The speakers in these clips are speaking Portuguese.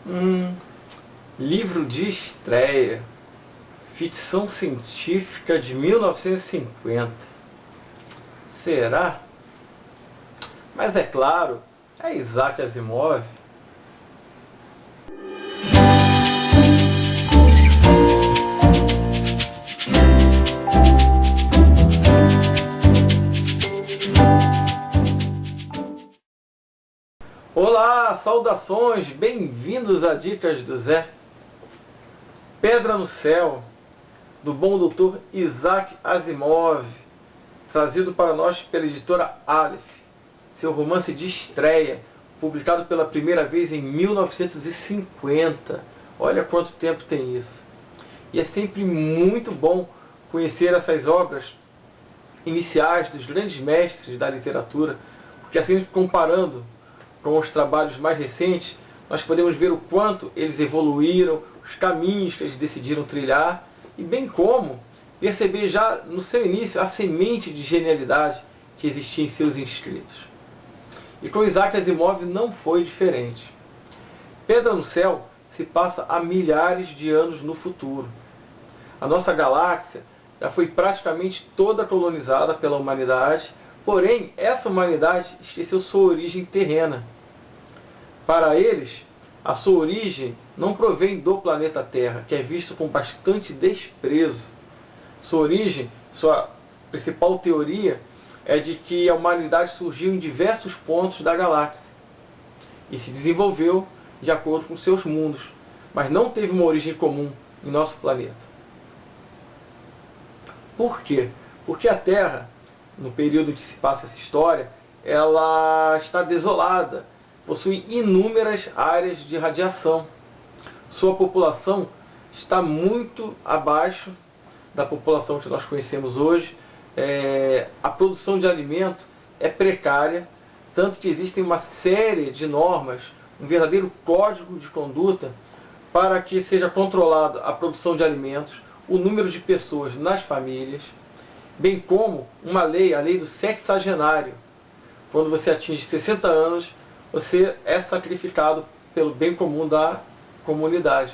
Hum, livro de estreia, ficção científica de 1950. Será? Mas é claro, é Isaac Asimov. Olá, saudações, bem-vindos a Dicas do Zé. Pedra no Céu, do bom doutor Isaac Asimov, trazido para nós pela editora Aleph, seu romance de estreia, publicado pela primeira vez em 1950. Olha quanto tempo tem isso. E é sempre muito bom conhecer essas obras iniciais dos grandes mestres da literatura, porque assim, comparando com os trabalhos mais recentes, nós podemos ver o quanto eles evoluíram, os caminhos que eles decidiram trilhar, e bem como perceber já no seu início a semente de genialidade que existia em seus inscritos. E com Isaac Asimov não foi diferente. Pedra no Céu se passa há milhares de anos no futuro. A nossa galáxia já foi praticamente toda colonizada pela humanidade, porém essa humanidade esqueceu sua origem terrena. Para eles, a sua origem não provém do planeta Terra, que é visto com bastante desprezo. Sua origem, sua principal teoria, é de que a humanidade surgiu em diversos pontos da galáxia e se desenvolveu de acordo com seus mundos, mas não teve uma origem comum em nosso planeta. Por quê? Porque a Terra, no período em que se passa essa história, ela está desolada, possui inúmeras áreas de radiação. Sua população está muito abaixo da população que nós conhecemos hoje. A produção de alimento é precária, tanto que existem uma série de normas, um verdadeiro código de conduta para que seja controlado a produção de alimentos, o número de pessoas nas famílias, bem como uma lei, a lei do sexagenário. Quando você atinge 60 anos, você é sacrificado pelo bem comum da comunidade.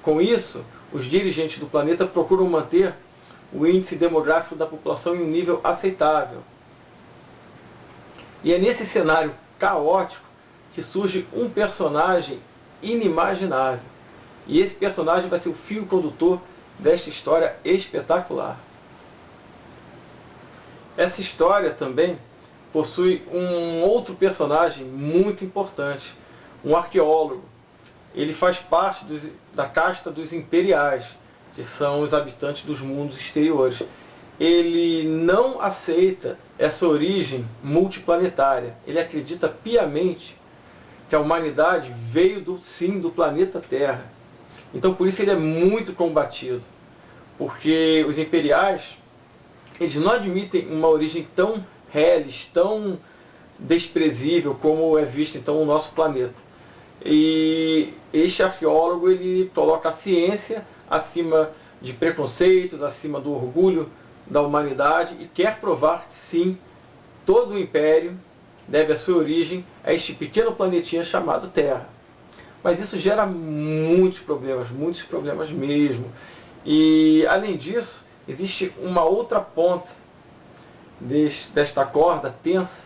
Com isso, os dirigentes do planeta procuram manter o índice demográfico da população em um nível aceitável. E é nesse cenário caótico que surge um personagem inimaginável. E esse personagem vai ser o fio condutor desta história espetacular. Essa história também possui um outro personagem muito importante, um arqueólogo. Ele faz parte da casta dos imperiais, que são os habitantes dos mundos exteriores. Ele não aceita essa origem multiplanetária. Ele acredita piamente que a humanidade veio do planeta Terra. Então por isso ele é muito combatido, porque os imperiais, eles não admitem uma origem tão reles, tão desprezível como é visto então o nosso planeta. E este arqueólogo, ele coloca a ciência acima de preconceitos, acima do orgulho da humanidade, e quer provar que sim, todo o império deve a sua origem a este pequeno planetinha chamado Terra. Mas isso gera muitos problemas mesmo. E além disso, existe uma outra ponta desta corda tensa,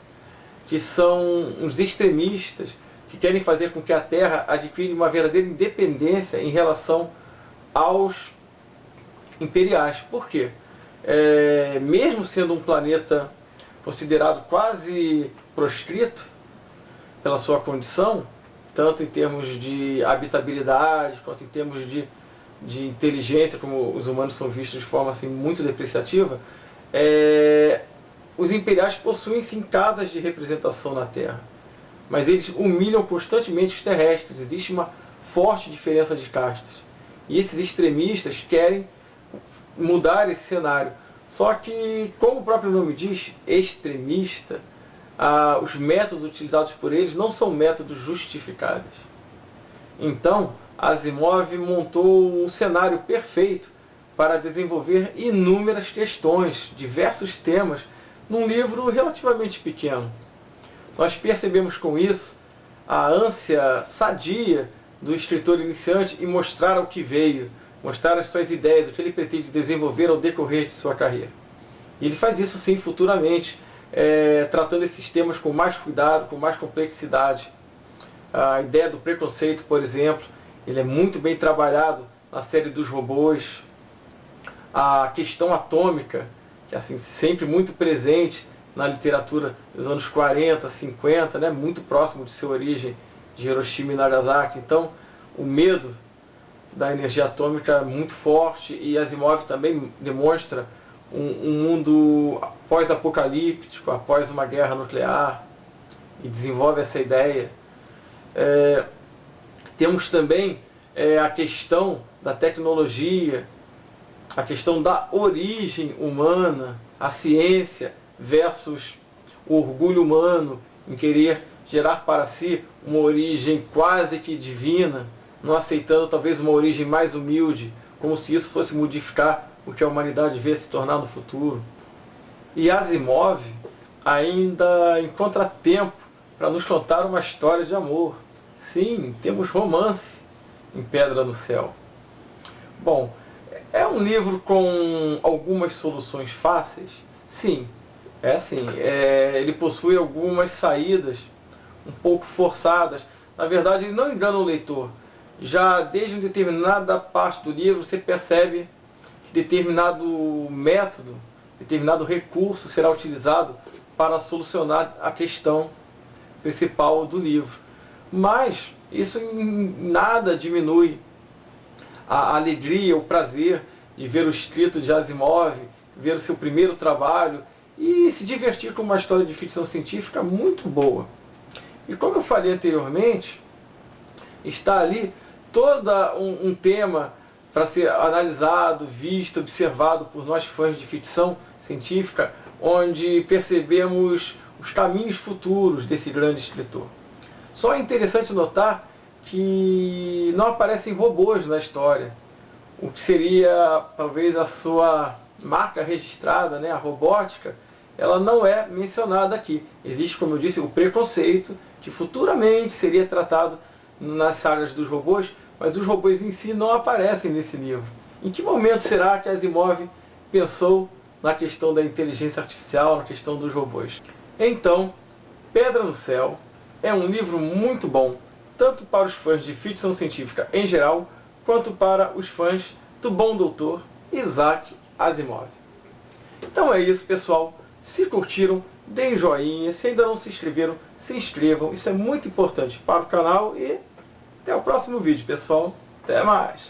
que são os extremistas que querem fazer com que a Terra adquire uma verdadeira independência em relação aos imperiais. Por quê? Mesmo sendo um planeta considerado quase proscrito pela sua condição, tanto em termos de habitabilidade, quanto em termos de inteligência, como os humanos são vistos de forma assim, muito depreciativa, os imperiais possuem sim casas de representação na Terra, mas eles humilham constantemente os terrestres. Existe uma forte diferença de castas. E esses extremistas querem mudar esse cenário. Só que, como o próprio nome diz, extremista, os métodos utilizados por eles não são métodos justificáveis. Então, Asimov montou um cenário perfeito para desenvolver inúmeras questões, diversos temas, num livro relativamente pequeno. Nós percebemos com isso a ânsia sadia do escritor iniciante e mostrar o que veio, mostrar as suas ideias, o que ele pretende desenvolver ao decorrer de sua carreira. E ele faz isso sim futuramente, tratando esses temas com mais cuidado, com mais complexidade. A ideia do preconceito, por exemplo, ele é muito bem trabalhado na série dos robôs. A questão atômica, que é assim, sempre muito presente na literatura dos anos 40, 50, né, muito próximo de sua origem de Hiroshima e Nagasaki. Então, o medo da energia atômica é muito forte, e Asimov também demonstra um mundo pós-apocalíptico, após uma guerra nuclear, e desenvolve essa ideia. Temos também a questão da tecnologia, a questão da origem humana, a ciência versus o orgulho humano em querer gerar para si uma origem quase que divina, não aceitando talvez uma origem mais humilde, como se isso fosse modificar o que a humanidade vê se tornar no futuro. E Asimov ainda encontra tempo para nos contar uma história de amor. Sim, temos romance em Pedra no Céu. Bom, é um livro com algumas soluções fáceis? Sim, ele possui algumas saídas um pouco forçadas. Na verdade, ele não engana o leitor. Já desde uma determinada parte do livro, você percebe que determinado método, determinado recurso será utilizado para solucionar a questão principal do livro. Mas isso em nada diminui a alegria, o prazer de ver o escrito de Asimov, ver o seu primeiro trabalho e se divertir com uma história de ficção científica muito boa. E como eu falei anteriormente, está ali todo um tema para ser analisado, visto, observado por nós fãs de ficção científica, onde percebemos os caminhos futuros desse grande escritor. Só é interessante notar que não aparecem robôs na história, o que seria talvez a sua marca registrada, né, a robótica, ela não é mencionada aqui. Existe, como eu disse, o preconceito, que futuramente seria tratado nas sagas dos robôs, mas os robôs em si não aparecem nesse livro. Em que momento será que Asimov pensou na questão da inteligência artificial, na questão dos robôs? Então, Pedra no Céu é um livro muito bom, tanto para os fãs de ficção científica em geral, quanto para os fãs do bom doutor Isaac Asimov. Então é isso, pessoal. Se curtiram, deem joinha. Se ainda não se inscreveram, se inscrevam. Isso é muito importante para o canal. E até o próximo vídeo, pessoal. Até mais!